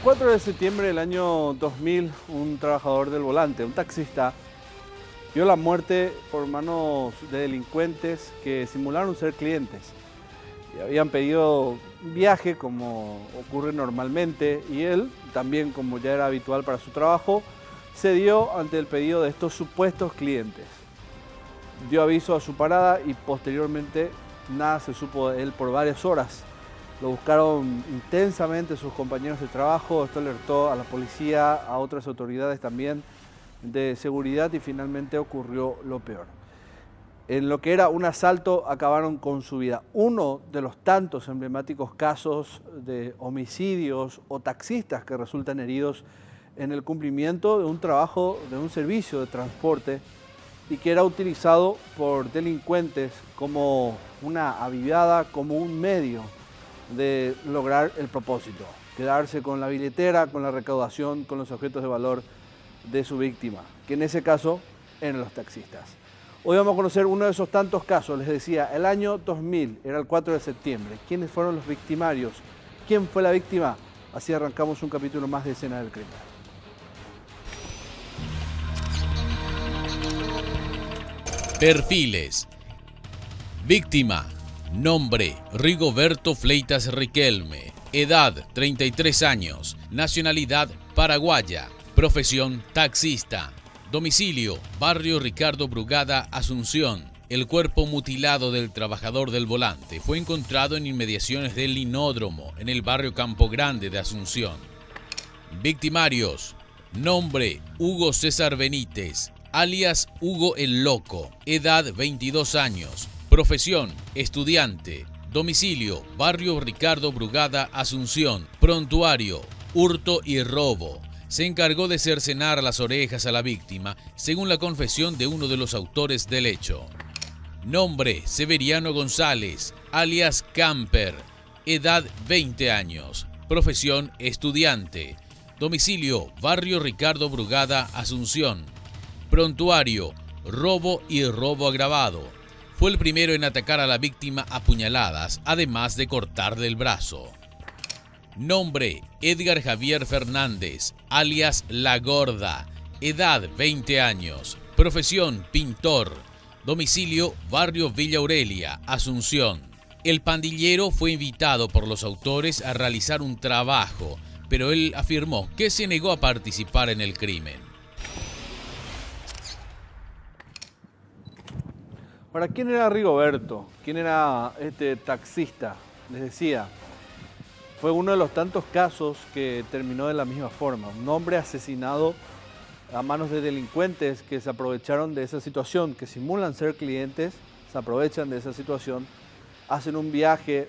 4 de septiembre del año 2000, un trabajador del volante, un taxista, vio la muerte por manos de delincuentes que simularon ser clientes. Y habían pedido un viaje como ocurre normalmente y él, también como ya era habitual para su trabajo, cedió ante el pedido de estos supuestos clientes. Dio aviso a su parada y posteriormente nada se supo de él por varias horas. Lo buscaron intensamente sus compañeros de trabajo, esto alertó a la policía, a otras autoridades también de seguridad y finalmente ocurrió lo peor. En lo que era un asalto acabaron con su vida. Uno de los tantos emblemáticos casos de homicidios o taxistas que resultan heridos en el cumplimiento de un trabajo, de un servicio de transporte y que era utilizado por delincuentes como una avivada, como un medio de lograr el propósito, quedarse con la billetera, con la recaudación, con los objetos de valor de su víctima, que en ese caso eran los taxistas. Hoy vamos a conocer uno de esos tantos casos. Les decía, el año 2000, era el 4 de septiembre. ¿Quiénes fueron los victimarios? ¿Quién fue la víctima? Así arrancamos un capítulo más de Escena del Crimen. Perfiles. Víctima. Nombre: Rigoberto Fleitas Riquelme. Edad: 33 años. Nacionalidad: paraguaya. Profesión: taxista. Domicilio: Barrio Ricardo Brugada, Asunción. El cuerpo mutilado del trabajador del volante fue encontrado en inmediaciones del Linódromo, en el barrio Campo Grande de Asunción. Victimarios. Nombre: Hugo César Benítez, alias Hugo el Loco. Edad: 22 años. Profesión: estudiante. Domicilio: Barrio Ricardo Brugada, Asunción. Prontuario: hurto y robo. Se encargó de cercenar las orejas a la víctima, según la confesión de uno de los autores del hecho. Nombre: Severiano González, alias Camper. Edad: 20 años. Profesión: estudiante. Domicilio: Barrio Ricardo Brugada, Asunción. Prontuario: robo y robo agravado. Fue el primero en atacar a la víctima a puñaladas, además de cortarle el brazo. Nombre: Edgar Javier Fernández, alias La Gorda. Edad: 20 años. Profesión: pintor. Domicilio: Barrio Villa Aurelia, Asunción. El pandillero fue invitado por los autores a realizar un trabajo, pero él afirmó que se negó a participar en el crimen. Ahora, ¿quién era Rigoberto? ¿Quién era este taxista? Les decía, fue uno de los tantos casos que terminó de la misma forma. Un hombre asesinado a manos de delincuentes que se aprovecharon de esa situación, que simulan ser clientes, se aprovechan de esa situación, hacen un viaje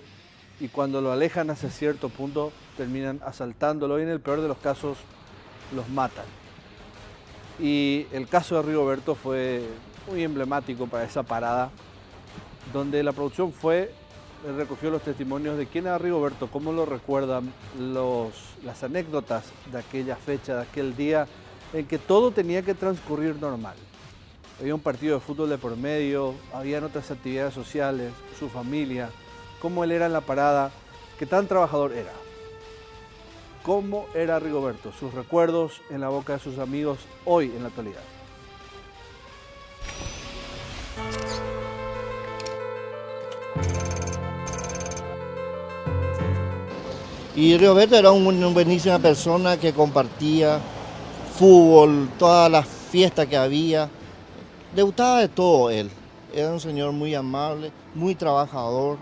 y cuando lo alejan hacia cierto punto terminan asaltándolo y en el peor de los casos los matan. Y el caso de Rigoberto fue muy emblemático para esa parada, donde la producción recogió los testimonios de quién era Rigoberto, cómo lo recuerdan, las anécdotas de aquella fecha, de aquel día en que todo tenía que transcurrir normal. Había un partido de fútbol de por medio, habían otras actividades sociales, su familia, cómo él era en la parada, qué tan trabajador era. Cómo era Rigoberto, sus recuerdos en la boca de sus amigos hoy en la actualidad. Y Rigoberto era una buenísima persona que compartía fútbol, todas las fiestas que había. Le gustaba de todo él. Era un señor muy amable, muy trabajador.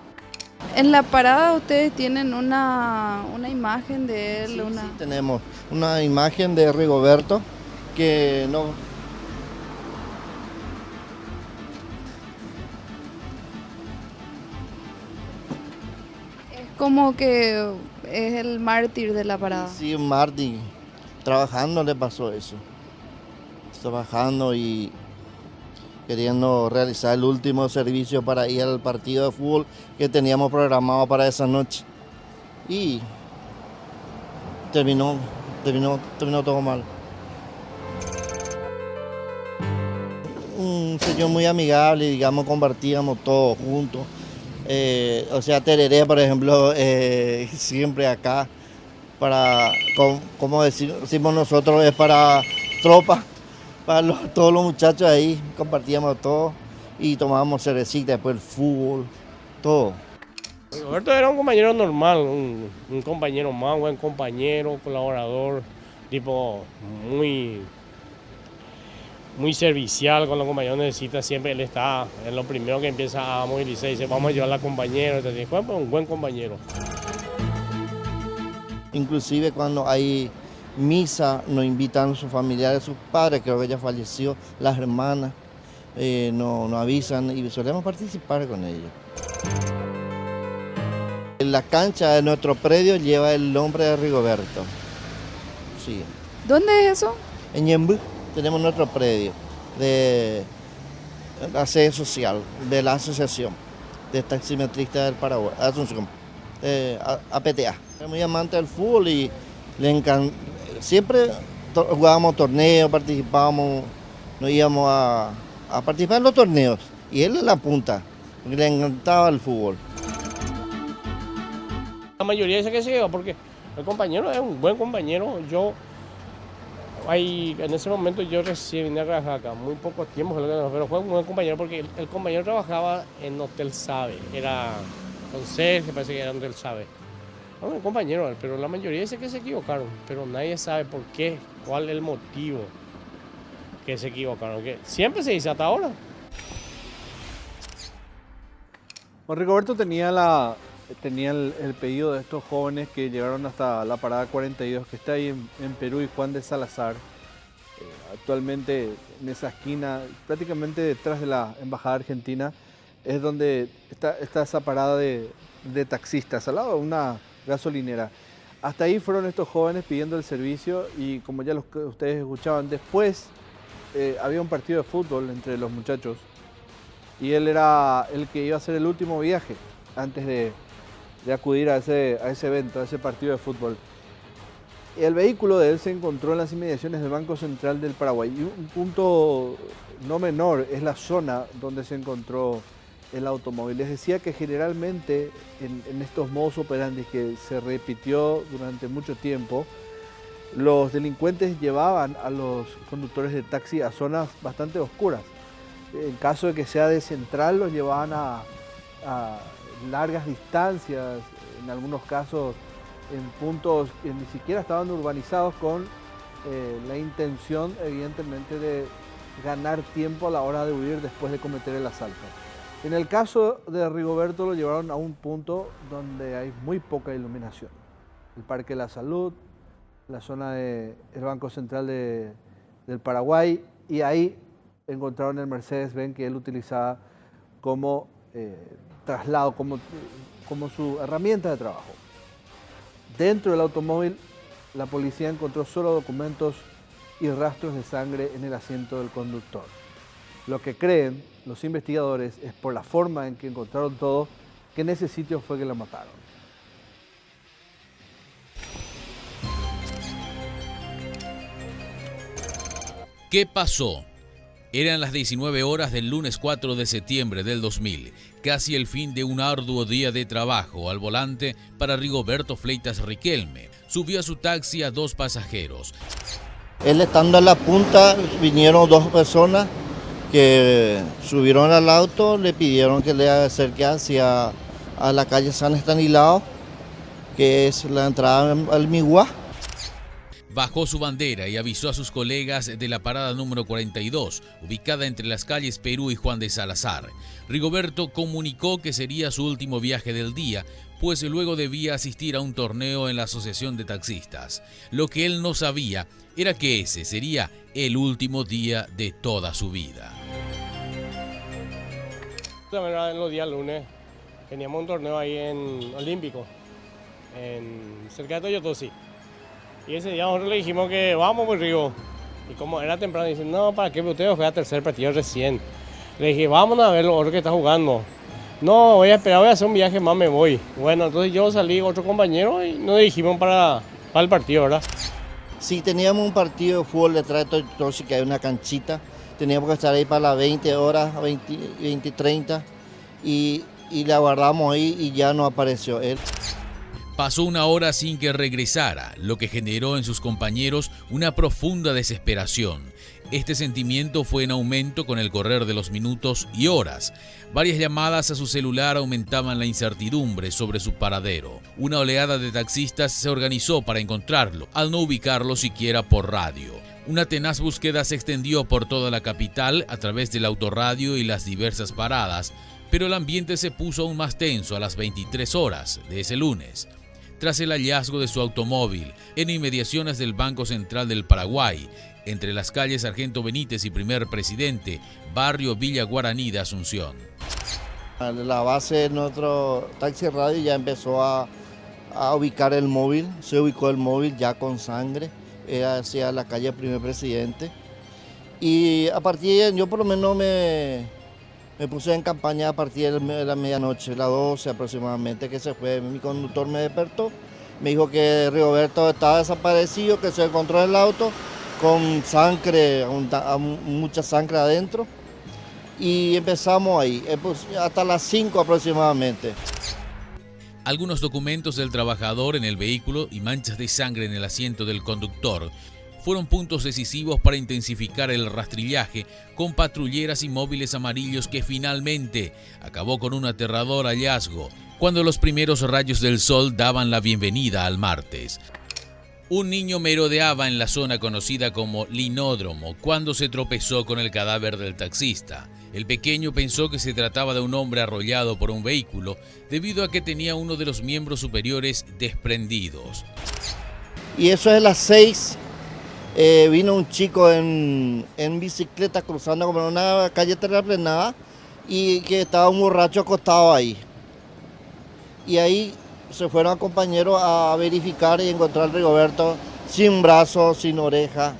En la parada ustedes tienen una imagen de él. Sí, tenemos una imagen de Rigoberto que no... Es como que es el mártir de la parada. Sí, un mártir. Trabajando le pasó eso. Trabajando y queriendo realizar el último servicio para ir al partido de fútbol que teníamos programado para esa noche. Y terminó todo mal. Un señor muy amigable, digamos, compartíamos todos juntos. O sea, tereré, por ejemplo, siempre acá. para, como decimos nosotros, es para tropa, para todos los muchachos ahí, compartíamos todo y tomábamos cervecita, después el fútbol, todo. Roberto era un compañero normal, un compañero más, buen compañero, colaborador, tipo muy servicial con los compañeros, necesita siempre, él está, es lo primero que empieza a movilizar, dice vamos a ayudar a la compañera, entonces fue un buen compañero. Inclusive cuando hay misa nos invitan a sus familiares, sus padres, creo que ella falleció, las hermanas, nos avisan y solemos participar con ellos. La cancha de nuestro predio lleva el nombre de Rigoberto. Sí. ¿Dónde es eso? En Ñemby tenemos nuestro predio de la sede social de la Asociación de Taximetristas del Paraguay, Asunción, APTA. Es muy amante del fútbol y le encanta. Siempre jugábamos torneos, participábamos, nos íbamos a participar en los torneos y él en la punta, porque le encantaba el fútbol. La mayoría dice que se quedó porque el compañero es un buen compañero. En ese momento yo recién vine a trabajar acá, muy poco tiempo, pero fue un buen compañero porque el compañero trabajaba en Hotel Sabe, era conserje, parece que era en Hotel Sabe. Un buen compañero, pero la mayoría dice que se equivocaron, pero nadie sabe por qué, cuál es el motivo que se equivocaron, que siempre se dice hasta ahora. Bueno, Rigoberto tenía el pedido de estos jóvenes que llegaron hasta la parada 42 que está ahí en Perú y Juan de Salazar. Actualmente en esa esquina, prácticamente detrás de la Embajada Argentina, es donde está esa parada de taxistas, al lado de una gasolinera. Hasta ahí fueron estos jóvenes pidiendo el servicio y como ya ustedes escuchaban, después había un partido de fútbol entre los muchachos y él era el que iba a hacer el último viaje antes de acudir a ese evento, a ese partido de fútbol. El vehículo de él se encontró en las inmediaciones del Banco Central del Paraguay. Y un punto no menor es la zona donde se encontró el automóvil. Les decía que generalmente en estos modus operandi que se repitió durante mucho tiempo, los delincuentes llevaban a los conductores de taxi a zonas bastante oscuras. En caso de que sea de central, los llevaban a largas distancias, en algunos casos en puntos que ni siquiera estaban urbanizados, con la intención evidentemente de ganar tiempo a la hora de huir después de cometer el asalto. En el caso de Rigoberto lo llevaron a un punto donde hay muy poca iluminación, el Parque de la Salud, la zona del Banco Central del Paraguay, y ahí encontraron el Mercedes-Benz que él utilizaba como traslado, como su herramienta de trabajo. Dentro del automóvil, la policía encontró solo documentos y rastros de sangre en el asiento del conductor. Lo que creen los investigadores es, por la forma en que encontraron todo, que en ese sitio fue que lo mataron. ¿Qué pasó? Eran las 19 horas del lunes 4 de septiembre del 2000, casi el fin de un arduo día de trabajo al volante para Rigoberto Fleitas Riquelme. Subió a su taxi a 2 pasajeros. Él estando en la punta, vinieron 2 personas que subieron al auto, le pidieron que le acerque hacia a la calle San Estanislao, que es la entrada al Miguá. Bajó su bandera y avisó a sus colegas de la parada número 42, ubicada entre las calles Perú y Juan de Salazar. Rigoberto comunicó que sería su último viaje del día, pues luego debía asistir a un torneo en la Asociación de Taxistas. Lo que él no sabía era que ese sería el último día de toda su vida. En los días lunes teníamos un torneo ahí en Olímpico, cerca de Toyotosi. Y ese día nosotros le dijimos que vamos por Río. Y como era temprano, dicen, no, ¿para qué? Usted fue a tercer partido recién. Le dije, vámonos a ver lo otro que está jugando. No, voy a esperar, voy a hacer un viaje más, me voy. Bueno, entonces yo salí con otro compañero y nos dijimos para el partido, ¿verdad? Sí, teníamos un partido de fútbol detrás de Toyotosi, que hay una canchita. Teníamos que estar ahí para las 20 horas, 20, 30. Y le aguardamos ahí y ya no apareció él. Pasó una hora sin que regresara, lo que generó en sus compañeros una profunda desesperación. Este sentimiento fue en aumento con el correr de los minutos y horas. Varias llamadas a su celular aumentaban la incertidumbre sobre su paradero. Una oleada de taxistas se organizó para encontrarlo, al no ubicarlo siquiera por radio. Una tenaz búsqueda se extendió por toda la capital a través del autorradio y las diversas paradas, pero el ambiente se puso aún más tenso a las 23 horas de ese lunes. Tras el hallazgo de su automóvil en inmediaciones del Banco Central del Paraguay, entre las calles Sargento Benítez y Primer Presidente, barrio Villa Guaraní de Asunción. La base de nuestro taxi radio ya empezó a ubicar el móvil, se ubicó el móvil ya con sangre, hacia la calle Primer Presidente. Y a partir de yo por lo menos me puse en campaña a partir de la medianoche, las 12 aproximadamente, que se fue. Mi conductor me despertó, me dijo que Rigoberto estaba desaparecido, que se encontró en el auto con sangre, mucha sangre adentro. Y empezamos ahí, hasta las 5 aproximadamente. Algunos documentos del trabajador en el vehículo y manchas de sangre en el asiento del conductor fueron puntos decisivos para intensificar el rastrillaje con patrulleras y móviles amarillos que finalmente acabó con un aterrador hallazgo cuando los primeros rayos del sol daban la bienvenida al martes. Un niño merodeaba en la zona conocida como Linódromo cuando se tropezó con el cadáver del taxista. El pequeño pensó que se trataba de un hombre arrollado por un vehículo debido a que tenía uno de los miembros superiores desprendidos. Y eso es las 6. Vino un chico en bicicleta cruzando como en una calle terraplenada y que estaba un borracho acostado ahí. Y ahí se fueron a compañeros a verificar y encontrar a Rigoberto sin brazos, sin oreja,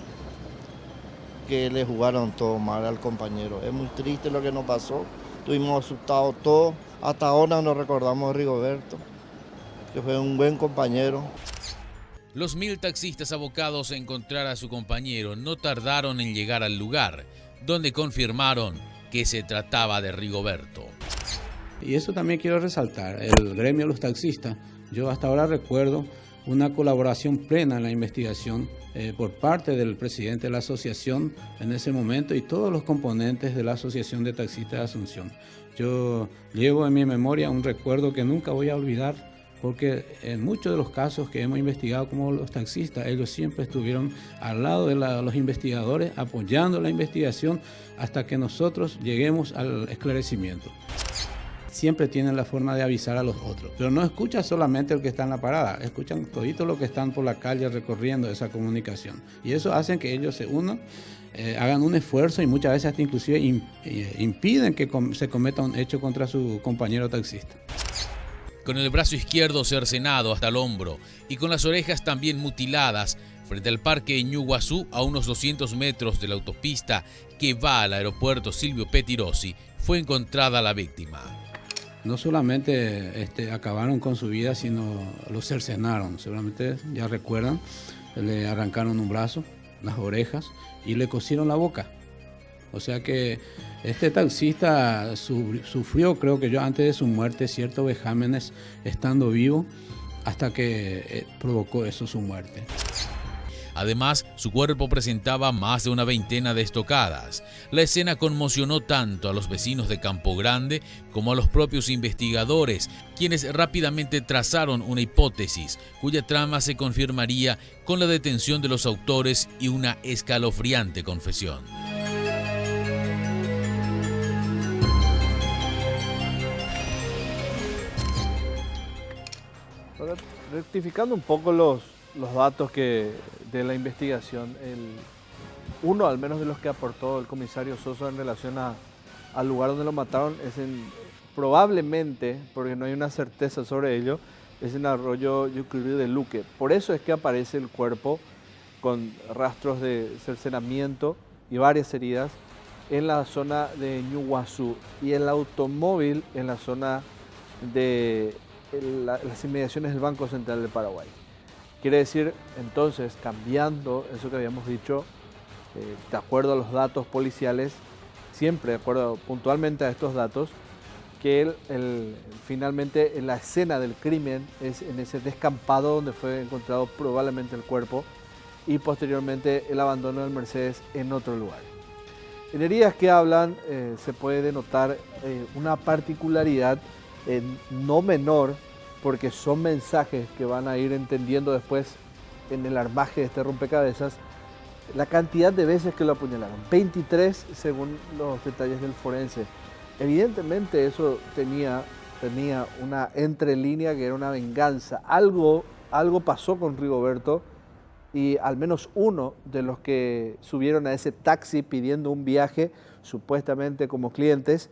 que le jugaron todo mal al compañero. Es muy triste lo que nos pasó, estuvimos asustados todos, hasta ahora nos recordamos de Rigoberto, que fue un buen compañero. Los 1000 taxistas abocados a encontrar a su compañero no tardaron en llegar al lugar, donde confirmaron que se trataba de Rigoberto. Y eso también quiero resaltar, el gremio de los taxistas, yo hasta ahora recuerdo una colaboración plena en la investigación por parte del presidente de la asociación en ese momento y todos los componentes de la Asociación de Taxistas de Asunción. Yo llevo en mi memoria un recuerdo que nunca voy a olvidar, porque en muchos de los casos que hemos investigado como los taxistas, ellos siempre estuvieron al lado de los investigadores, apoyando la investigación hasta que nosotros lleguemos al esclarecimiento. Siempre tienen la forma de avisar a los otros, pero no escucha solamente el que está en la parada, escuchan toditos los que están por la calle recorriendo esa comunicación. Y eso hace que ellos se unan, hagan un esfuerzo y muchas veces hasta inclusive impiden que se cometa un hecho contra su compañero taxista. Con el brazo izquierdo cercenado hasta el hombro y con las orejas también mutiladas, frente al parque Ñuguazú, a unos 200 metros de la autopista que va al aeropuerto Silvio Pettirossi, fue encontrada la víctima. No solamente acabaron con su vida, sino lo cercenaron. Seguramente ya recuerdan, le arrancaron un brazo, las orejas y le cosieron la boca. O sea que este taxista sufrió, creo que yo, antes de su muerte, ciertos vejámenes estando vivo, hasta que provocó eso su muerte. Además, su cuerpo presentaba más de una veintena de estocadas. La escena conmocionó tanto a los vecinos de Campo Grande como a los propios investigadores, quienes rápidamente trazaron una hipótesis cuya trama se confirmaría con la detención de los autores y una escalofriante confesión. Rectificando un poco los datos de la investigación, uno al menos de los que aportó el comisario Sosa en relación al lugar donde lo mataron es probablemente, porque no hay una certeza sobre ello, es en Arroyo Yucurí de Luque. Por eso es que aparece el cuerpo con rastros de cercenamiento y varias heridas en la zona de Ñuguazú y el automóvil en la zona de las inmediaciones del Banco Central del Paraguay. Quiere decir, entonces, cambiando eso que habíamos dicho, de acuerdo a los datos policiales, siempre de acuerdo puntualmente a estos datos, que finalmente en la escena del crimen es en ese descampado donde fue encontrado probablemente el cuerpo y posteriormente el abandono del Mercedes en otro lugar. En heridas que hablan se puede denotar una particularidad no menor, porque son mensajes que van a ir entendiendo después en el armaje de este rompecabezas, la cantidad de veces que lo apuñalaron, 23 según los detalles del forense. Evidentemente eso tenía una entrelínea que era una venganza. Algo pasó con Rigoberto y al menos uno de los que subieron a ese taxi pidiendo un viaje, supuestamente como clientes,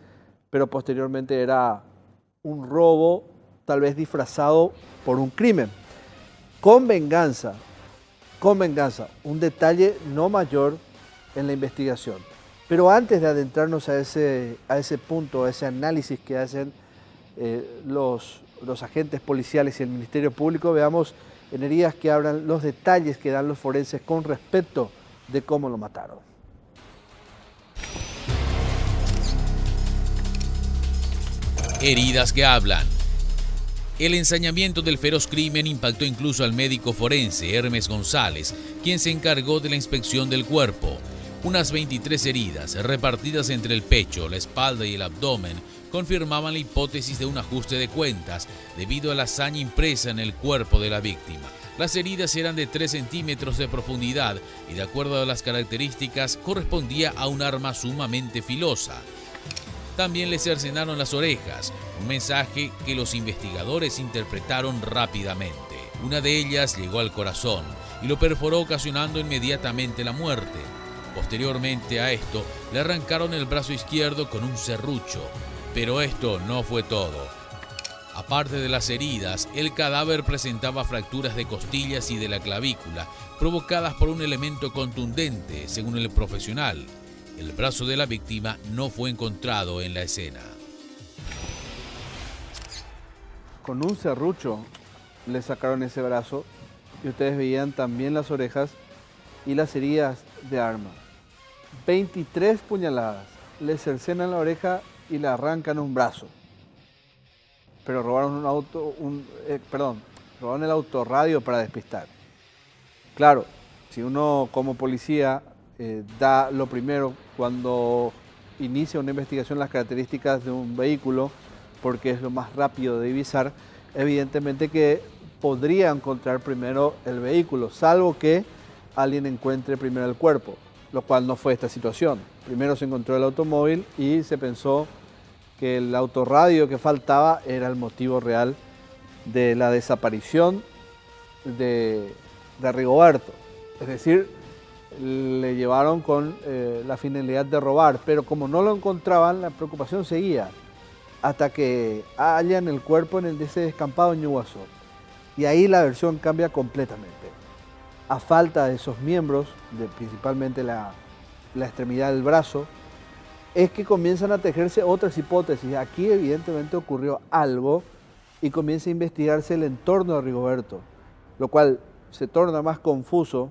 pero posteriormente era un robo, tal vez disfrazado por un crimen. Con venganza, un detalle no mayor en la investigación. Pero antes de adentrarnos a ese punto, a ese análisis que hacen los agentes policiales y el Ministerio Público, veamos en heridas que hablan los detalles que dan los forenses con respecto de cómo lo mataron. Heridas que hablan. El ensañamiento del feroz crimen impactó incluso al médico forense Hermes González, quien se encargó de la inspección del cuerpo. Unas 23 heridas, repartidas entre el pecho, la espalda y el abdomen, confirmaban la hipótesis de un ajuste de cuentas debido a la hazaña impresa en el cuerpo de la víctima. Las heridas eran de 3 centímetros de profundidad y, de acuerdo a las características, correspondía a un arma sumamente filosa. También le cercenaron las orejas, un mensaje que los investigadores interpretaron rápidamente. Una de ellas llegó al corazón y lo perforó, ocasionando inmediatamente la muerte. Posteriormente a esto, le arrancaron el brazo izquierdo con un serrucho. Pero esto no fue todo. Aparte de las heridas, el cadáver presentaba fracturas de costillas y de la clavícula, provocadas por un elemento contundente, según el profesional. El brazo de la víctima no fue encontrado en la escena. Con un serrucho le sacaron ese brazo y ustedes veían también las orejas y las heridas de arma. 23 puñaladas, le cercenan la oreja y le arrancan un brazo. Pero robaron robaron el autorradio para despistar. Claro, si uno como policía da lo primero cuando inicia una investigación, las características de un vehículo, porque es lo más rápido de divisar, evidentemente que podría encontrar primero el vehículo, salvo que alguien encuentre primero el cuerpo, lo cual no fue esta situación. Primero se encontró el automóvil y se pensó que el autorradio que faltaba era el motivo real de la desaparición de Rigoberto. Es decir, le llevaron con la finalidad de robar, pero como no lo encontraban, la preocupación seguía hasta que hallan el cuerpo en ese descampado en Ñuguazú. Y ahí la versión cambia completamente. A falta de esos miembros, principalmente la extremidad del brazo, es que comienzan a tejerse otras hipótesis. Aquí evidentemente ocurrió algo y comienza a investigarse el entorno de Rigoberto, lo cual se torna más confuso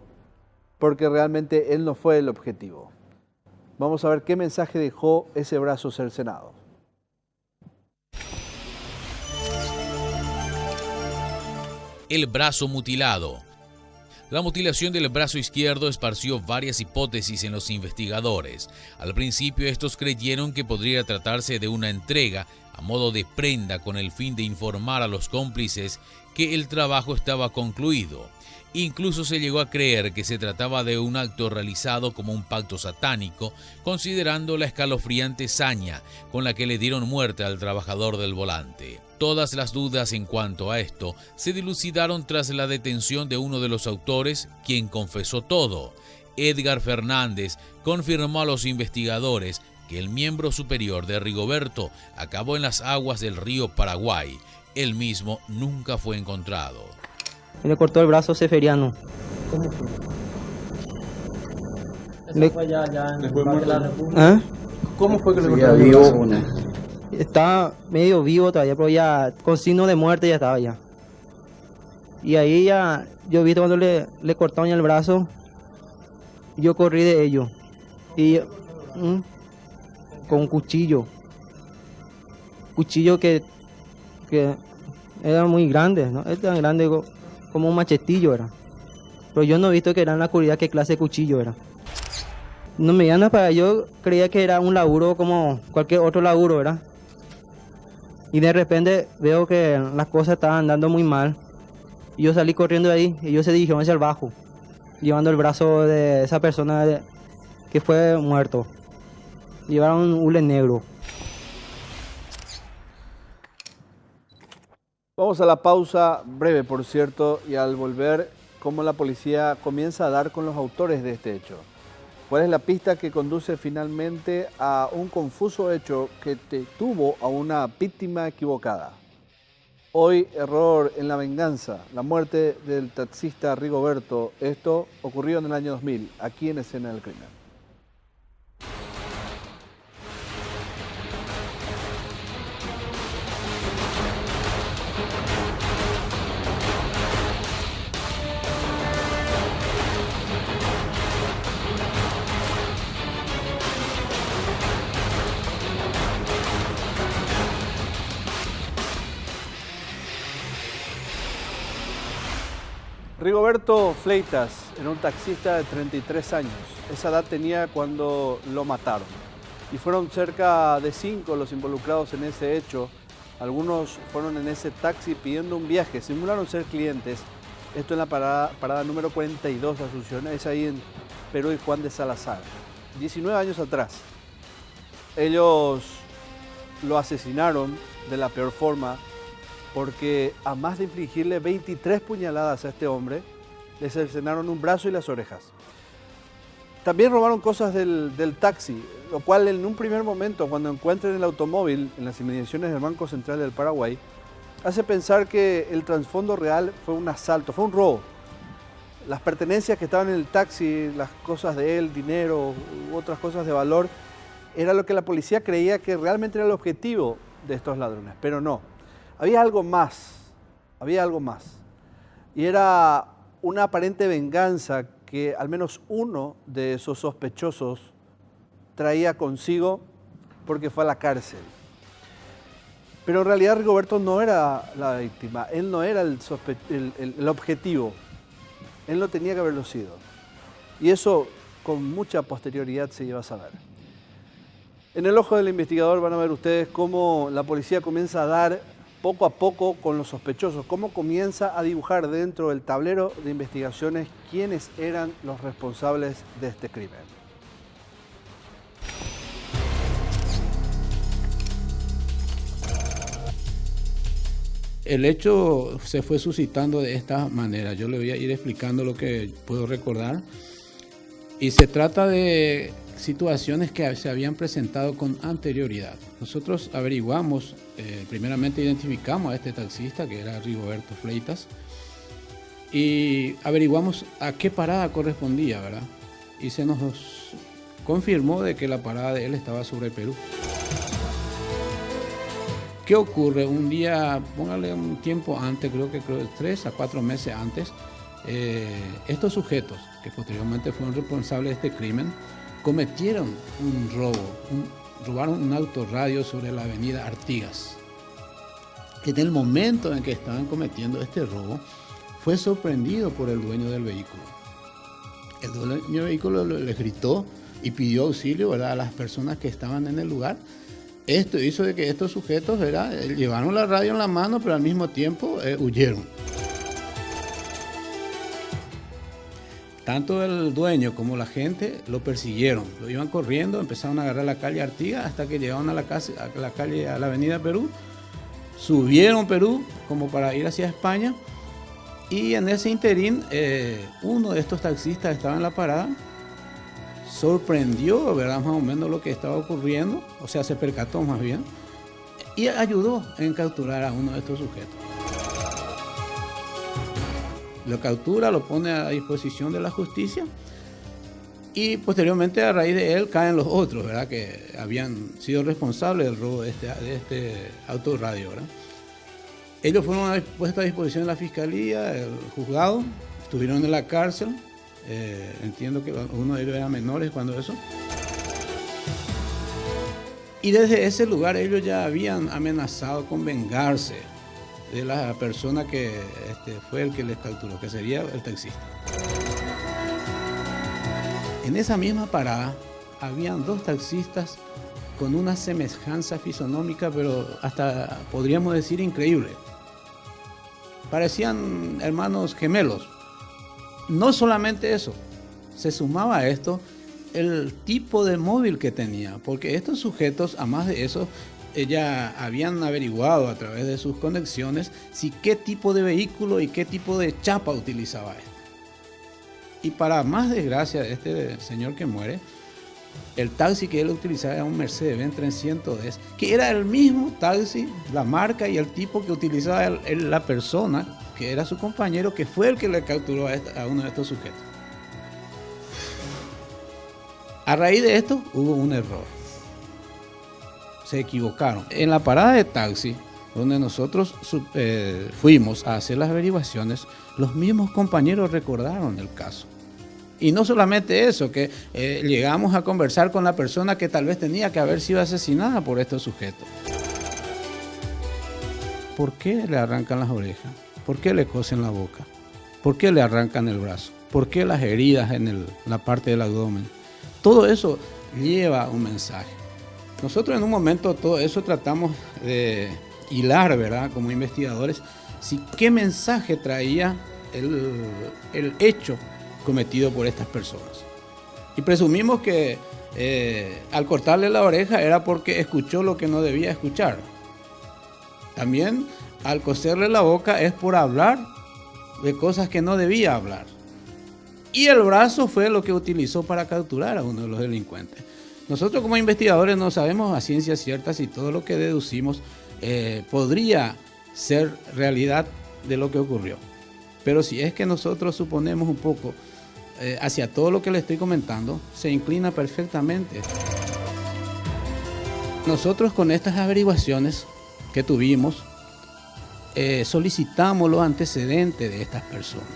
porque realmente él no fue el objetivo. Vamos a ver qué mensaje dejó ese brazo cercenado. El brazo mutilado. La mutilación del brazo izquierdo esparció varias hipótesis en los investigadores. Al principio estos creyeron que podría tratarse de una entrega a modo de prenda con el fin de informar a los cómplices que el trabajo estaba concluido. Incluso se llegó a creer que se trataba de un acto realizado como un pacto satánico, considerando la escalofriante saña con la que le dieron muerte al trabajador del volante. Todas las dudas en cuanto a esto se dilucidaron tras la detención de uno de los autores, quien confesó todo. Edgar Fernández confirmó a los investigadores que el miembro superior de Rigoberto acabó en las aguas del río Paraguay. Él mismo nunca fue encontrado. Le cortó el brazo Seferiano. ¿Cómo fue? Fue ya después de la ¿Ah? ¿Cómo fue que le Ya cortó el brazo? Estaba medio vivo todavía, pero ya con signo de muerte ya estaba ya. Y ahí ya, yo vi cuando le cortaron el brazo, yo corrí de ellos. Y con un cuchillo. cuchillo que era muy grande, ¿no? Era tan grande como un machetillo era. Pero yo no he visto que era en la oscuridad qué clase de cuchillo era. No me iban a pagar, yo creía que era un laburo como cualquier otro laburo, ¿verdad? Y de repente veo que las cosas estaban andando muy mal. Y yo salí corriendo de ahí y ellos se dirigieron hacia el bajo, llevando el brazo de esa persona que fue muerto. Llevaron un hule negro. Vamos a la pausa, breve por cierto, y al volver, cómo la policía comienza a dar con los autores de este hecho. ¿Cuál es la pista que conduce finalmente a un confuso hecho que tuvo a una víctima equivocada? Hoy, error en la venganza, la muerte del taxista Rigoberto. Esto ocurrió en el año 2000, aquí en Escena del Crimen. Rigoberto Fleitas era un taxista de 33 años. Esa edad tenía cuando lo mataron. Y fueron cerca de 5 los involucrados en ese hecho. Algunos fueron en ese taxi pidiendo un viaje, simularon ser clientes. Esto en la parada número 42 de Asunción, es ahí en Perú y Juan de Salazar. 19 años atrás. Ellos lo asesinaron de la peor forma, porque a más de infligirle 23 puñaladas a este hombre, le cercenaron un brazo y las orejas. También robaron cosas del taxi, lo cual en un primer momento, cuando encuentren el automóvil en las inmediaciones del Banco Central del Paraguay, hace pensar que el trasfondo real fue un asalto, fue un robo. Las pertenencias que estaban en el taxi, las cosas de él, dinero u otras cosas de valor, era lo que la policía creía que realmente era el objetivo de estos ladrones, pero no. Había algo más, y era una aparente venganza que al menos uno de esos sospechosos traía consigo porque fue a la cárcel. Pero en realidad Rigoberto no era la víctima, él no era el objetivo, él no tenía que haberlo sido. Y eso con mucha posterioridad se iba a saber. En el ojo del investigador van a ver ustedes cómo la policía comienza a dar poco a poco con los sospechosos, cómo comienza a dibujar dentro del tablero de investigaciones quiénes eran los responsables de este crimen. El hecho se fue suscitando de esta manera. Yo le voy a ir explicando lo que puedo recordar. Y se trata de situaciones que se habían presentado con anterioridad. Nosotros averiguamos, primeramente identificamos a este taxista, que era Rigoberto Fleitas, y averiguamos a qué parada correspondía, ¿verdad? Y se nos confirmó de que la parada de él estaba sobre Perú. ¿Qué ocurre? Un día, póngale un tiempo antes, creo 3 a 4 meses antes, estos sujetos, que posteriormente fueron responsables de este crimen, cometieron un robo, robaron un autorradio sobre la avenida Artigas. En el momento en que estaban cometiendo este robo, fue sorprendido por el dueño del vehículo. El dueño del vehículo le gritó y pidió auxilio, ¿verdad?, a las personas que estaban en el lugar. Esto hizo de que estos sujetos, ¿verdad?, llevaron la radio en la mano, pero al mismo tiempo huyeron. Tanto el dueño como la gente lo persiguieron, lo iban corriendo, empezaron a agarrar la calle Artigas hasta que llegaron a la avenida Perú, subieron Perú como para ir hacia España, y en ese interín uno de estos taxistas estaba en la parada, sorprendió, ¿verdad?, más o menos lo que estaba ocurriendo, o sea, se percató más bien, y ayudó en capturar a uno de estos sujetos. Lo captura, lo pone a disposición de la justicia y posteriormente a raíz de él caen los otros, ¿verdad?, que habían sido responsables del robo de este autorradio, ¿verdad? Ellos fueron puestos a disposición de la fiscalía, el juzgado, estuvieron en la cárcel, entiendo que uno de ellos era menores cuando eso. Y desde ese lugar ellos ya habían amenazado con vengarse de la persona que fue el que les capturó, que sería el taxista. En esa misma parada habían dos taxistas con una semejanza fisonómica, pero hasta podríamos decir increíble. Parecían hermanos gemelos. No solamente eso, se sumaba a esto el tipo de móvil que tenía, porque estos sujetos, además de eso, ya habían averiguado a través de sus conexiones si qué tipo de vehículo y qué tipo de chapa utilizaba él. Y para más desgracia de este señor que muere, el taxi que él utilizaba era un Mercedes-Benz 300D, que era el mismo taxi, la marca y el tipo que utilizaba la persona, que era su compañero, que fue el que le capturó a uno de estos sujetos. A raíz de esto hubo un error. Se equivocaron. En la parada de taxi, donde nosotros fuimos a hacer las averiguaciones, los mismos compañeros recordaron el caso. Y no solamente eso, que llegamos a conversar con la persona que tal vez tenía que haber sido asesinada por estos sujetos. ¿Por qué le arrancan las orejas? ¿Por qué le cosen la boca? ¿Por qué le arrancan el brazo? ¿Por qué las heridas en la parte del abdomen? Todo eso lleva un mensaje. Nosotros en un momento todo eso tratamos de hilar, ¿verdad? Como investigadores, qué mensaje traía el hecho cometido por estas personas. Y presumimos que al cortarle la oreja era porque escuchó lo que no debía escuchar. También al coserle la boca es por hablar de cosas que no debía hablar. Y el brazo fue lo que utilizó para capturar a uno de los delincuentes. Nosotros como investigadores no sabemos a ciencia cierta si todo lo que deducimos podría ser realidad de lo que ocurrió. Pero si es que nosotros suponemos un poco hacia todo lo que le estoy comentando, se inclina perfectamente. Nosotros con estas averiguaciones que tuvimos, solicitamos los antecedentes de estas personas,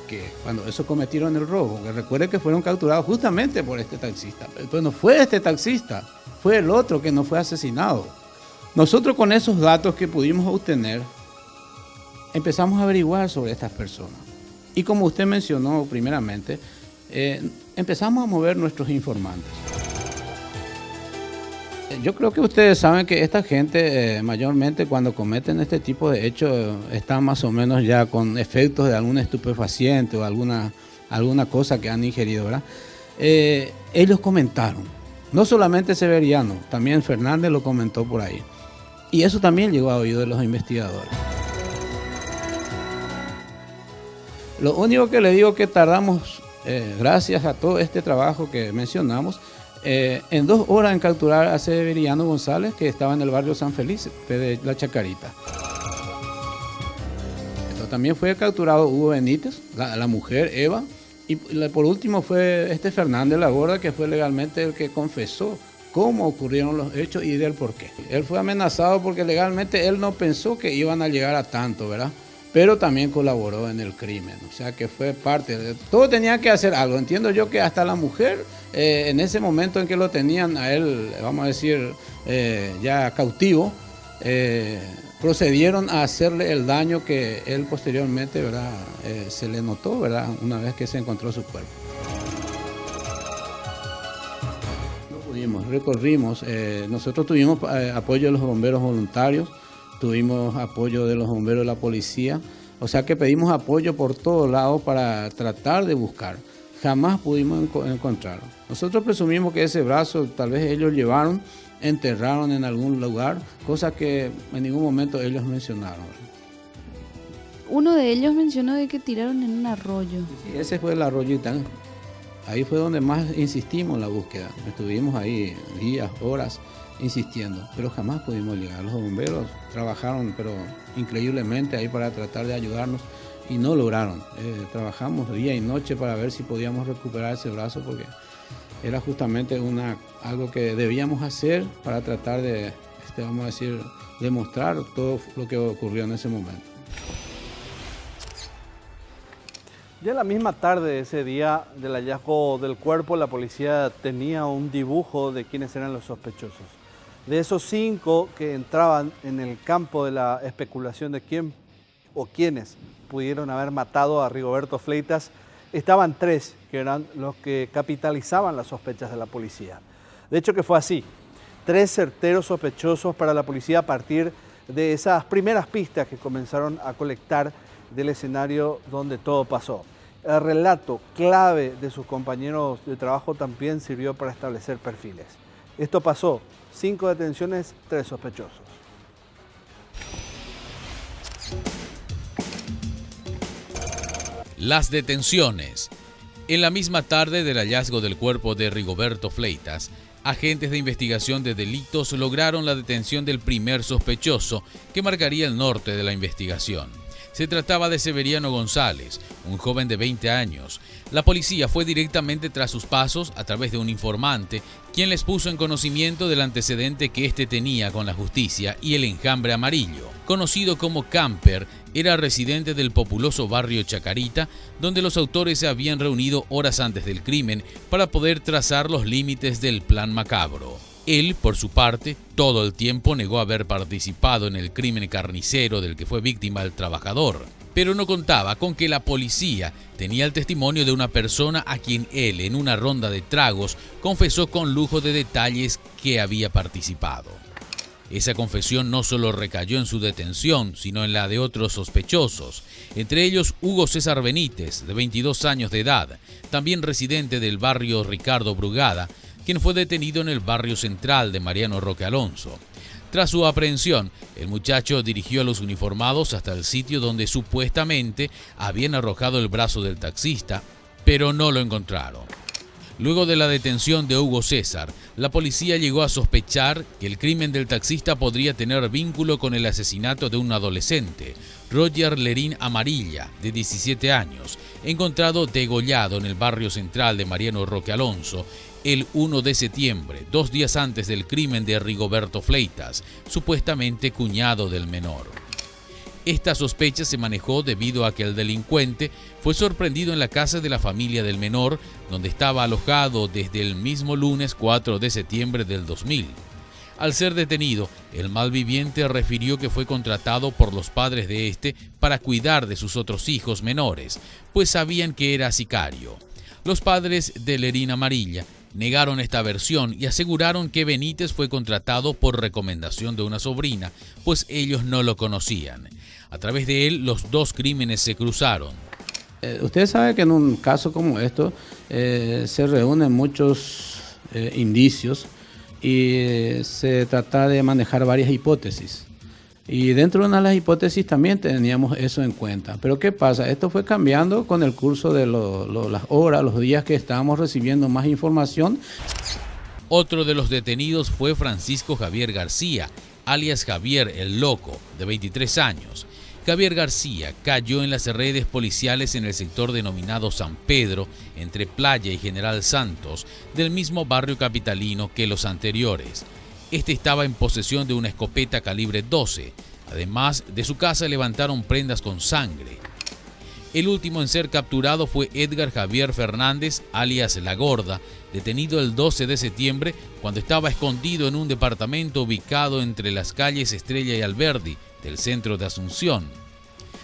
que cuando eso cometieron el robo, que recuerde que fueron capturados justamente por este taxista, pero no fue este taxista, fue el otro que no fue asesinado. Nosotros con esos datos que pudimos obtener, empezamos a averiguar sobre estas personas. Y como usted mencionó primeramente, empezamos a mover nuestros informantes. Yo creo que ustedes saben que esta gente mayormente cuando cometen este tipo de hechos están más o menos ya con efectos de algún estupefaciente o alguna cosa que han ingerido, ¿verdad? Ellos comentaron, no solamente Severiano, también Fernández lo comentó por ahí. Y eso también llegó a oído de los investigadores. Lo único que le digo que tardamos, gracias a todo este trabajo que mencionamos, en 2 horas en capturar a Severiano González, que estaba en el barrio San Felice de La Chacarita. Esto también fue capturado Hugo Benítez, la mujer Eva, y por último fue este Fernández La Gorda, que fue legalmente el que confesó cómo ocurrieron los hechos y del por qué. Él fue amenazado porque legalmente él no pensó que iban a llegar a tanto, ¿verdad? Pero también colaboró en el crimen, o sea que fue parte de todo, tenía que hacer algo. Entiendo yo que hasta la mujer, en ese momento en que lo tenían a él, vamos a decir, ya cautivo, procedieron a hacerle el daño que él posteriormente, ¿verdad? Se le notó, ¿verdad? Una vez que se encontró su cuerpo. No pudimos, recorrimos, nosotros tuvimos apoyo de los bomberos voluntarios, tuvimos apoyo de los bomberos de la policía, o sea que pedimos apoyo por todos lados para tratar de buscar. Jamás pudimos encontrarlo. Nosotros presumimos que ese brazo tal vez ellos llevaron, enterraron en algún lugar, cosa que en ningún momento ellos mencionaron. Uno de ellos mencionó de que tiraron en un arroyo. Sí, ese fue el arroyo Itán. Ahí fue donde más insistimos en la búsqueda. Estuvimos ahí días, horas, insistiendo, pero jamás pudimos llegar. Los bomberos trabajaron pero increíblemente ahí para tratar de ayudarnos y no lograron. Trabajamos día y noche para ver si podíamos recuperar ese brazo, porque era justamente algo que debíamos hacer para tratar de, vamos a decir, demostrar todo lo que ocurrió en ese momento. Ya en la misma tarde de ese día del hallazgo del cuerpo, la policía tenía un dibujo de quiénes eran los sospechosos. De esos 5 que entraban en el campo de la especulación de quién o quiénes pudieron haber matado a Rigoberto Fleitas, estaban 3 que eran los que capitalizaban las sospechas de la policía. De hecho que fue así, 3 certeros sospechosos para la policía a partir de esas primeras pistas que comenzaron a colectar del escenario donde todo pasó. El relato clave de sus compañeros de trabajo también sirvió para establecer perfiles. Esto pasó, 5 detenciones, 3 sospechosos. Las detenciones. En la misma tarde del hallazgo del cuerpo de Rigoberto Fleitas, agentes de investigación de delitos lograron la detención del primer sospechoso que marcaría el norte de la investigación. Se trataba de Severiano González, un joven de 20 años. La policía fue directamente tras sus pasos a través de un informante, quien les puso en conocimiento del antecedente que éste tenía con la justicia y el enjambre amarillo. Conocido como Camper, era residente del populoso barrio Chacarita, donde los autores se habían reunido horas antes del crimen para poder trazar los límites del plan macabro. Él, por su parte, todo el tiempo negó haber participado en el crimen carnicero del que fue víctima el trabajador, pero no contaba con que la policía tenía el testimonio de una persona a quien él, en una ronda de tragos, confesó con lujo de detalles que había participado. Esa confesión no solo recayó en su detención, sino en la de otros sospechosos, entre ellos Hugo César Benítez, de 22 años de edad, también residente del barrio Ricardo Brugada, quien fue detenido en el barrio central de Mariano Roque Alonso. Tras su aprehensión, el muchacho dirigió a los uniformados hasta el sitio donde supuestamente habían arrojado el brazo del taxista, pero no lo encontraron. Luego de la detención de Hugo César, la policía llegó a sospechar que el crimen del taxista podría tener vínculo con el asesinato de un adolescente, Roger Lerín Amarilla, de 17 años, encontrado degollado en el barrio central de Mariano Roque Alonso, el 1 de septiembre, 2 días antes del crimen de Rigoberto Fleitas, supuestamente cuñado del menor. Esta sospecha se manejó debido a que el delincuente fue sorprendido en la casa de la familia del menor, donde estaba alojado desde el mismo lunes 4 de septiembre del 2000. Al ser detenido, el malviviente refirió que fue contratado por los padres de este para cuidar de sus otros hijos menores, pues sabían que era sicario. Los padres de Lerín Amarilla negaron esta versión y aseguraron que Benítez fue contratado por recomendación de una sobrina, pues ellos no lo conocían. A través de él, los 2 crímenes se cruzaron. Usted sabe que en un caso como esto se reúnen muchos indicios y se trata de manejar varias hipótesis. Y dentro de una de las hipótesis también teníamos eso en cuenta. Pero ¿qué pasa? Esto fue cambiando con el curso de las horas, los días que estábamos recibiendo más información. Otro de los detenidos fue Francisco Javier García, alias Javier el Loco, de 23 años. Javier García cayó en las redes policiales en el sector denominado San Pedro, entre Playa y General Santos, del mismo barrio capitalino que los anteriores. Este estaba en posesión de una escopeta calibre 12. Además, de su casa levantaron prendas con sangre. El último en ser capturado fue Edgar Javier Fernández, alias La Gorda, detenido el 12 de septiembre cuando estaba escondido en un departamento ubicado entre las calles Estrella y Alberdi del centro de Asunción.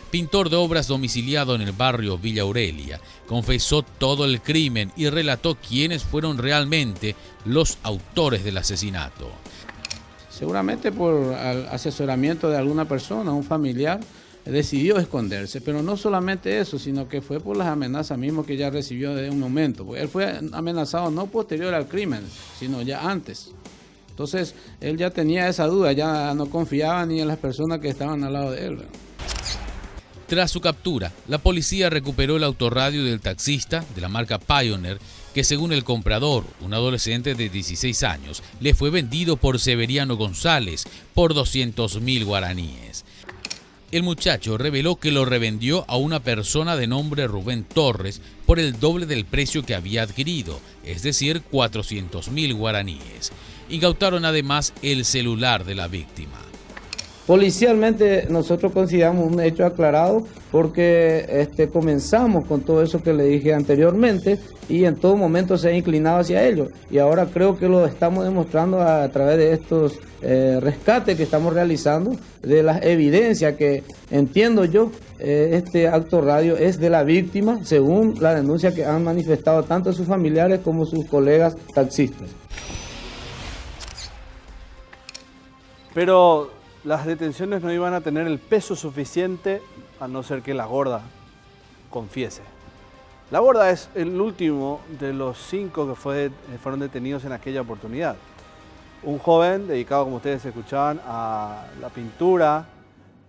Pintor de obras domiciliado en el barrio Villa Aurelia, confesó todo el crimen y relató quiénes fueron realmente los autores del asesinato. Seguramente por asesoramiento de alguna persona, un familiar, decidió esconderse, pero no solamente eso, sino que fue por las amenazas mismas que ya recibió desde un momento. Porque él fue amenazado no posterior al crimen, sino ya antes. Entonces, él ya tenía esa duda, ya no confiaba ni en las personas que estaban al lado de él. Tras su captura, la policía recuperó el autorradio del taxista de la marca Pioneer, que según el comprador, un adolescente de 16 años, le fue vendido por Severiano González por 200.000 guaraníes. El muchacho reveló que lo revendió a una persona de nombre Rubén Torres por el doble del precio que había adquirido, es decir, 400.000 guaraníes. Incautaron además el celular de la víctima. Policialmente nosotros consideramos un hecho aclarado porque comenzamos con todo eso que le dije anteriormente y en todo momento se ha inclinado hacia ello. Y ahora creo que lo estamos demostrando a través de estos rescates que estamos realizando, de las evidencias que entiendo yo, este acto radio es de la víctima, según la denuncia que han manifestado tanto sus familiares como sus colegas taxistas. Pero las detenciones no iban a tener el peso suficiente a no ser que la gorda confiese. La gorda es el último de los 5 que fueron detenidos en aquella oportunidad. Un joven dedicado, como ustedes escuchaban, a la pintura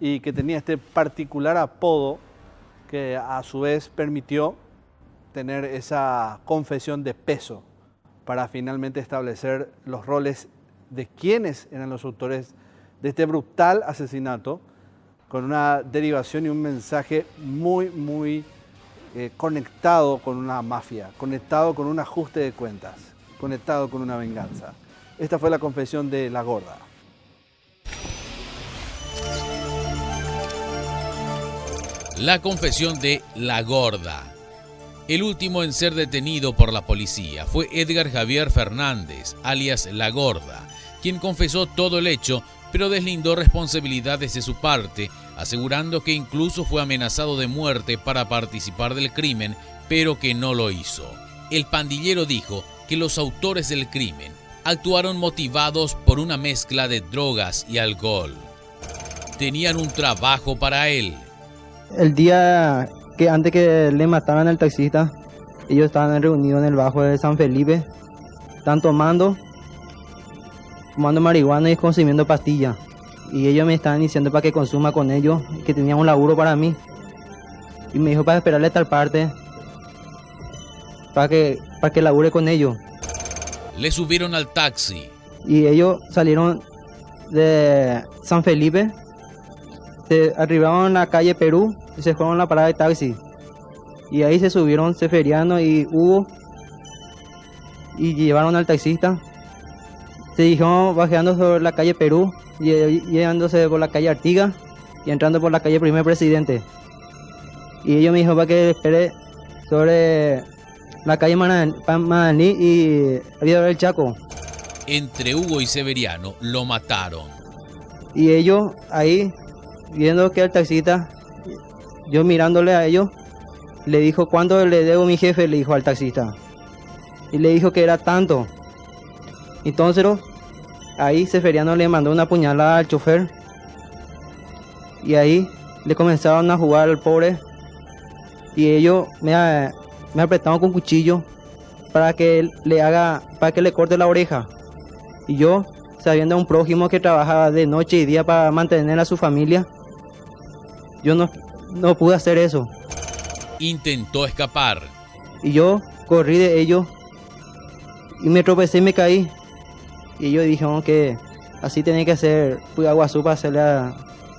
y que tenía este particular apodo que a su vez permitió tener esa confesión de peso para finalmente establecer los roles de quiénes eran los autores de este brutal asesinato, con una derivación y un mensaje muy conectado con una mafia, conectado con un ajuste de cuentas, conectado con una venganza. Esta fue la confesión de la gorda. La confesión de la gorda. El último en ser detenido por la policía fue Edgar Javier Fernández, alias La Gorda, quien confesó todo el hecho, pero deslindó responsabilidades de su parte, asegurando que incluso fue amenazado de muerte para participar del crimen, pero que no lo hizo. El pandillero dijo que los autores del crimen actuaron motivados por una mezcla de drogas y alcohol. Tenían un trabajo para él. El día que antes que le mataran al taxista, ellos estaban reunidos en el bajo de San Felipe, están tomando marihuana y consumiendo pastillas. Y ellos me estaban diciendo para que consuma con ellos, que tenían un laburo para mí. Y me dijo para esperarle tal parte, para que labure con ellos. Le subieron al taxi. Y ellos salieron de San Felipe, se arribaron a la calle Perú y se fueron a la parada de taxi. Y ahí se subieron Seferiano y Hugo y llevaron al taxista. Se dijeron bajeando sobre la calle Perú, llevándose por la calle Artigas y entrando por la calle Primer Presidente. Y ellos me dijeron para que espere sobre la calle Mananí y Río del Chaco. Entre Hugo y Severiano lo mataron. Y ellos ahí, viendo que el taxista, yo mirándole a ellos, le dijo, ¿cuánto le debo a mi jefe? Le dijo al taxista. Y le dijo que era tanto. Entonces, ahí Seferiano le mandó una puñalada al chofer. Y ahí le comenzaron a jugar al pobre. Y ellos me apretaron con cuchillo para que le corte la oreja. Y yo, sabiendo a un prójimo que trabajaba de noche y día para mantener a su familia, yo no pude hacer eso. Intentó escapar. Y yo corrí de ellos y me tropecé y me caí. Y ellos dijeron que así tenía que hacer Puyaguazú para hacerle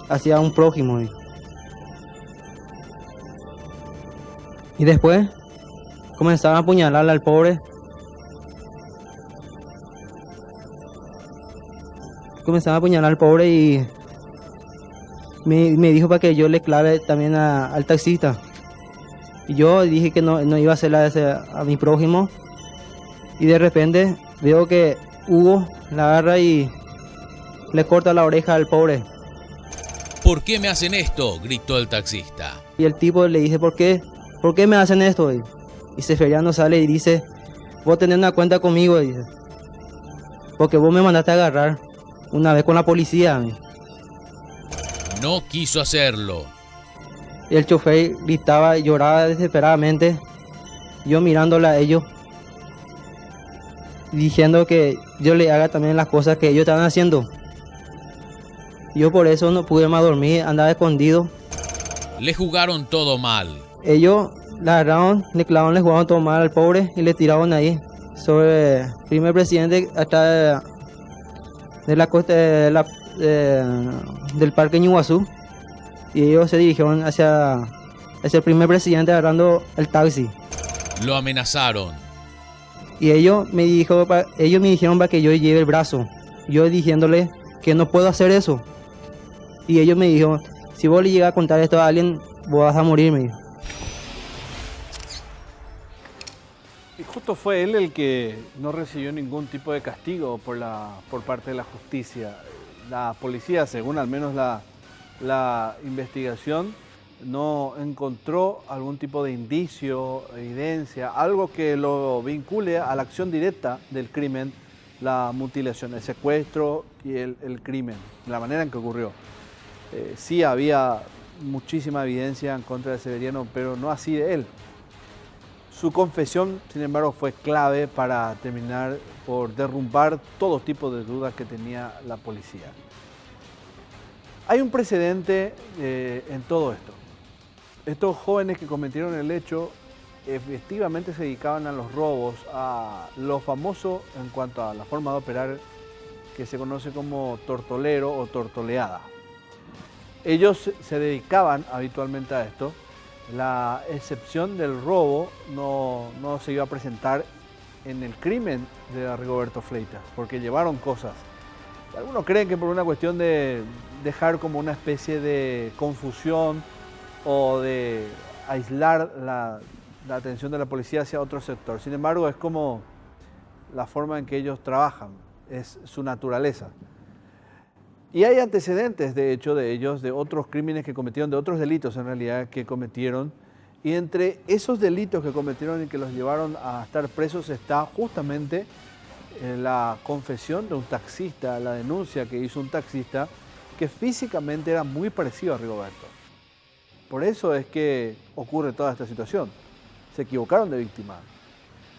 hacia un prójimo. Y después comenzaron a apuñalarle al pobre. Comenzaron a apuñalar al pobre y me dijo para que yo le clave también al taxista. Y yo dije que no iba a hacerle a mi prójimo. Y de repente veo que Hugo la agarra y le corta la oreja al pobre. ¿Por qué me hacen esto?, gritó el taxista. Y el tipo le dice, ¿por qué me hacen esto? Y Seferiano sale y dice, vos tenés una cuenta conmigo, dice, porque vos me mandaste a agarrar una vez con la policía. No quiso hacerlo. Y el chofer gritaba y lloraba desesperadamente, yo mirándole a ellos, diciendo que yo le haga también las cosas que ellos estaban haciendo. Yo por eso no pude más dormir, andaba escondido. Le jugaron todo mal. Ellos le agarraron, le jugaron todo mal al pobre y le tiraron ahí sobre el Primer Presidente hasta de la costa del Parque Ñuguazú. Y ellos se dirigieron hacia el Primer Presidente agarrando el taxi. Lo amenazaron. Y ellos me dijeron para que yo lleve el brazo. Yo diciéndole que no puedo hacer eso. Y ellos me dijeron, si vos le llegas a contar esto a alguien, vos vas a morir, me dijo. Y justo fue él el que no recibió ningún tipo de castigo por parte de la justicia. La policía, según al menos la investigación, no encontró algún tipo de indicio, evidencia, algo que lo vincule a la acción directa del crimen, la mutilación, el secuestro y el crimen, la manera en que ocurrió. Sí había muchísima evidencia en contra de Severiano, pero no así de él. Su confesión, sin embargo, fue clave para terminar por derrumbar todo tipo de dudas que tenía la policía. Hay un precedente en todo esto. Estos jóvenes que cometieron el hecho efectivamente se dedicaban a los robos, a lo famoso en cuanto a la forma de operar que se conoce como tortolero o tortoleada. Ellos se dedicaban habitualmente a esto. La excepción del robo no se iba a presentar en el crimen de Rigoberto Fleitas, porque llevaron cosas. Algunos creen que por una cuestión de dejar como una especie de confusión o de aislar la atención de la policía hacia otro sector. Sin embargo, es como la forma en que ellos trabajan, es su naturaleza. Y hay antecedentes, de hecho, de ellos, de otros crímenes que cometieron, de otros delitos en realidad que cometieron. Y entre esos delitos que cometieron y que los llevaron a estar presos está justamente la confesión de un taxista, la denuncia que hizo un taxista que físicamente era muy parecido a Rigoberto. Por eso es que ocurre toda esta situación. Se equivocaron de víctima.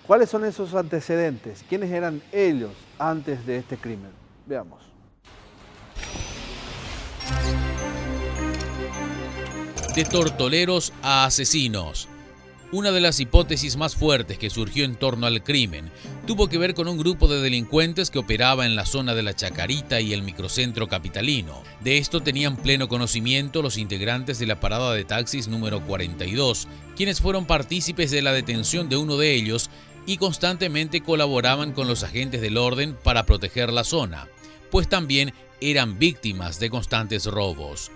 ¿Cuáles son esos antecedentes? ¿Quiénes eran ellos antes de este crimen? Veamos. De tortoleros a asesinos. Una de las hipótesis más fuertes que surgió en torno al crimen tuvo que ver con un grupo de delincuentes que operaba en la zona de la Chacarita y el microcentro capitalino. De esto tenían pleno conocimiento los integrantes de la parada de taxis número 42, quienes fueron partícipes de la detención de uno de ellos y constantemente colaboraban con los agentes del orden para proteger la zona, pues también eran víctimas de constantes robos.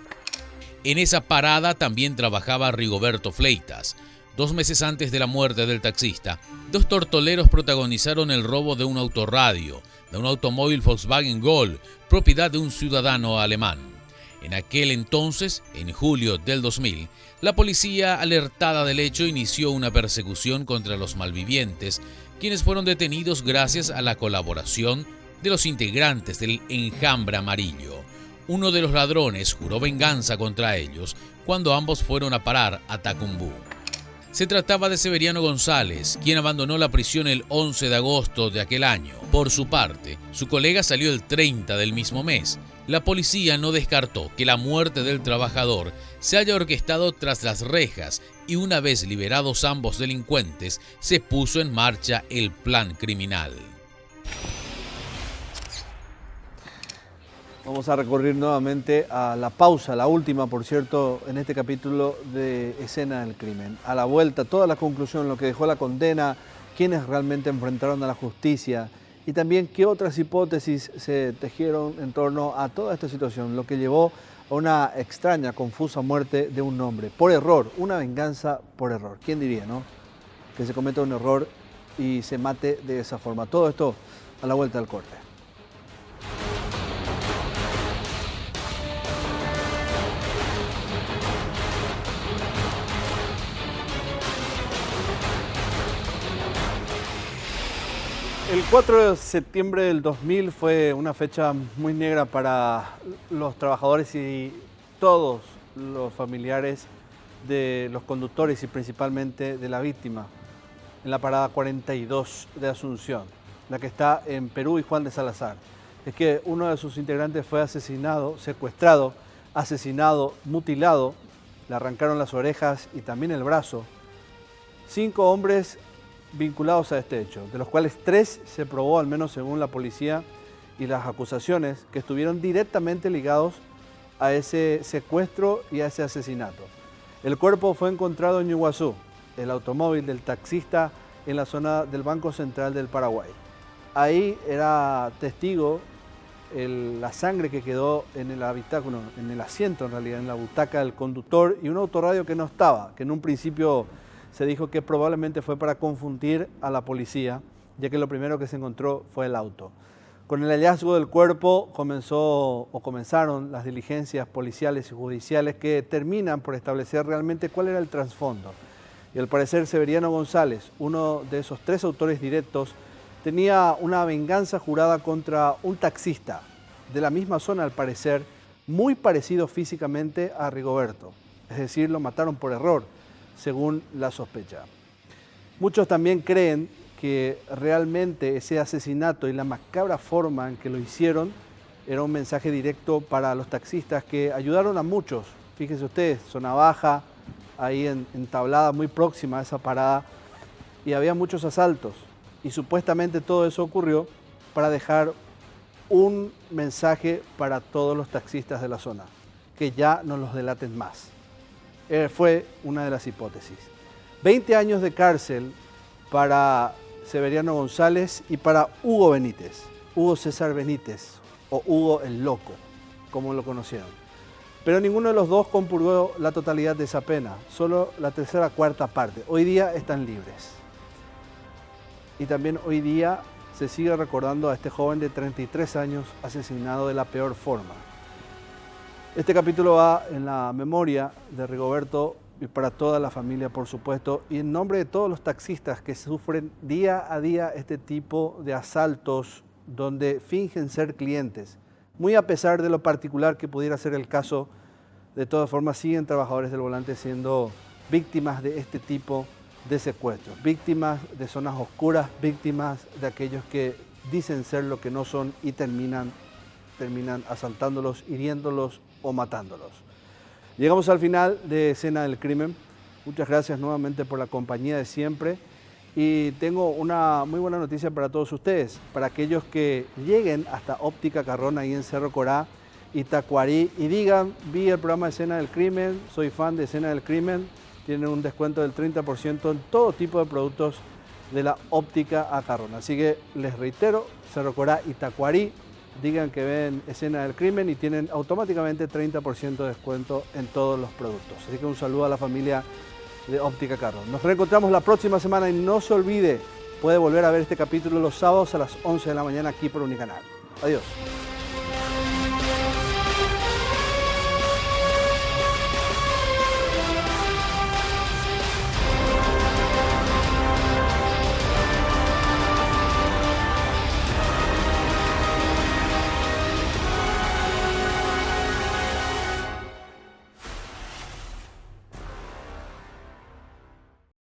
En esa parada también trabajaba Rigoberto Fleitas. 2 meses antes de la muerte del taxista, 2 tortoleros protagonizaron el robo de un autorradio, de un automóvil Volkswagen Gol, propiedad de un ciudadano alemán. En aquel entonces, en julio del 2000, la policía, alertada del hecho, inició una persecución contra los malvivientes, quienes fueron detenidos gracias a la colaboración de los integrantes del Enjambre Amarillo. Uno de los ladrones juró venganza contra ellos cuando ambos fueron a parar a Tacumbú. Se trataba de Severiano González, quien abandonó la prisión el 11 de agosto de aquel año. Por su parte, su colega salió el 30 del mismo mes. La policía no descartó que la muerte del trabajador se haya orquestado tras las rejas y una vez liberados ambos delincuentes, se puso en marcha el plan criminal. Vamos a recurrir nuevamente a la pausa, la última, por cierto, en este capítulo de Escena del Crimen. A la vuelta, toda la conclusión, lo que dejó la condena, quiénes realmente enfrentaron a la justicia y también qué otras hipótesis se tejieron en torno a toda esta situación, lo que llevó a una extraña, confusa muerte de un hombre, por error, una venganza por error. ¿Quién diría, no? Que se cometa un error y se mate de esa forma. Todo esto a la vuelta del corte. El 4 de septiembre del 2000 fue una fecha muy negra para los trabajadores y todos los familiares de los conductores y principalmente de la víctima en la parada 42 de Asunción, la que está en Perú y Juan de Salazar. Es que uno de sus integrantes fue asesinado, secuestrado, asesinado, mutilado, le arrancaron las orejas y también el brazo. 5 hombres vinculados a este hecho, de los cuales 3 se probó, al menos según la policía y las acusaciones, que estuvieron directamente ligados a ese secuestro y a ese asesinato. El cuerpo fue encontrado en Iguazú, el automóvil del taxista en la zona del Banco Central del Paraguay. Ahí era testigo la sangre que quedó en el habitáculo, en el asiento en realidad, en la butaca del conductor, y un autorradio que no estaba, que en un principio se dijo que probablemente fue para confundir a la policía, ya que lo primero que se encontró fue el auto. Con el hallazgo del cuerpo comenzaron las diligencias policiales y judiciales que terminan por establecer realmente cuál era el trasfondo. Y al parecer Severiano González, uno de esos 3 autores directos, tenía una venganza jurada contra un taxista de la misma zona, al parecer, muy parecido físicamente a Rigoberto. Es decir, lo mataron por error, según la sospecha. Muchos también creen que realmente ese asesinato y la macabra forma en que lo hicieron era un mensaje directo para los taxistas que ayudaron a muchos. Fíjense ustedes, zona baja, ahí en Tablada, muy próxima a esa parada, y había muchos asaltos. Y supuestamente todo eso ocurrió para dejar un mensaje para todos los taxistas de la zona, que ya no los delaten más. Fue una de las hipótesis. 20 años de cárcel para Severiano González y para Hugo Benítez, Hugo César Benítez, o Hugo el Loco, como lo conocieron. Pero ninguno de los dos compurgó la totalidad de esa pena, solo la 3/4 parte. Hoy día están libres. Y también hoy día se sigue recordando a este joven de 33 años asesinado de la peor forma. Este capítulo va en la memoria de Rigoberto y para toda la familia, por supuesto, y en nombre de todos los taxistas que sufren día a día este tipo de asaltos donde fingen ser clientes. Muy a pesar de lo particular que pudiera ser el caso, de todas formas siguen trabajadores del volante siendo víctimas de este tipo de secuestros, víctimas de zonas oscuras, víctimas de aquellos que dicen ser lo que no son y terminan asaltándolos, hiriéndolos o matándolos. Llegamos al final de Escena del Crimen. Muchas gracias nuevamente por la compañía de siempre. Y tengo una muy buena noticia para todos ustedes, para aquellos que lleguen hasta Óptica Carrón ahí en Cerro Corá y Tacuarí y digan, vi el programa de Escena del Crimen, soy fan de Escena del Crimen, tienen un descuento del 30% en todo tipo de productos de la Óptica a Carrón. Así que les reitero, Cerro Corá y Tacuarí, digan que ven Escena del Crimen y tienen automáticamente 30% de descuento en todos los productos. Así que un saludo a la familia de Óptica Carrón. Nos reencontramos la próxima semana y no se olvide, puede volver a ver este capítulo los sábados a las 11 de la mañana aquí por Unicanal. Adiós.